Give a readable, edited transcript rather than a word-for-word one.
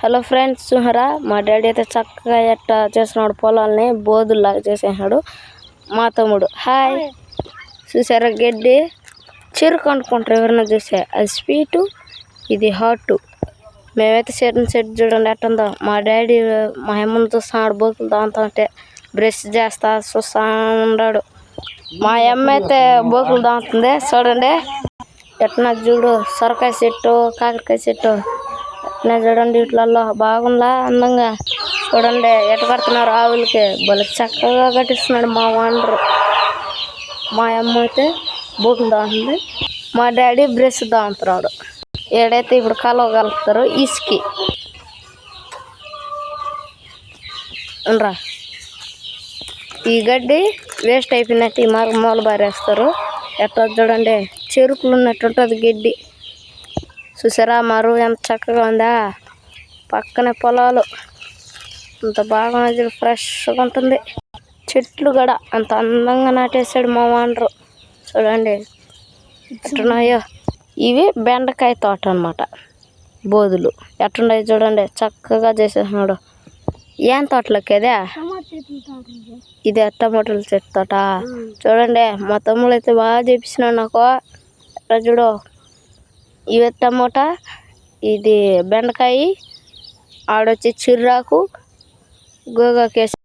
Hello friends, చూసారా మా daddy అయితే చక్కగా ఎట్ట చేసినాడు పొలాల్ని బోధుల్లాగా చేసేసాడు. మా తమ్ముడు హాయ్. చూసారా గడ్డి చెరుకు అనుకుంటారు ఎవరైనా చూసే, అది స్వీటు ఇది హాటు. మేమైతే సెట్ చూడండి ఎట్టుందో. మా డాడీ మా అమ్మని చూస్తున్నాడు బోకులు దాంతో ఉంటే బ్రష్ చేస్తా చూస్తా ఉన్నాడు. మా అమ్మ అయితే బోకులు దాంతుంది చూడండి ఎట్లా చూడు. సొరకాయ చెట్టు కాకరకాయ చెట్టు ఎట్లా చూడండి, వీటిలలో బాగుందా అందంగా. చూడండి ఎట్ట కడుతున్నారు ఆవులకి, భలే చక్కగా కట్టిస్తున్నాడు మా వాండరు. మా అమ్మ అయితే బోకులు దాంతుంది, మా డాడీ బ్రష్ దాంతున్నాడు. ఏడైతే ఇప్పుడు కాలువ కలుపుతారు ఇసుకి రా. ఈ గడ్డి వేస్ట్ అయిపోయినట్టు ఈ మూల బారేస్తారు. ఎట్లా చూడండి చెరుకులు ఉన్నట్టు ఉంటుంది గడ్డి. చూసారా మరువు ఎంత చక్కగా ఉందా, పక్కనే పొలాలు అంత బాగా ఫ్రెష్గా ఉంటుంది. చెట్లు కూడా అంత అందంగా నాటేసాడు మా వాండరు. చూడండి ఎట్టున్నాయో. ఇవి బెండకాయ తోట అన్నమాట. బోధులు ఎట్టున్నాయి చూడండి చక్కగా చేసేసినాడు. ఏం తోటలోకి అదే ఇదే టమాటోల చెట్టు తోట. చూడండి మా తమ్ముడు అయితే బాగా చేపించినాడు నాకు. ఎట్లా చూడు, ఇవి టమోటా, ఇది బెండకాయ, ఆడొచ్చి చిర్రాకు, గోగాకేసి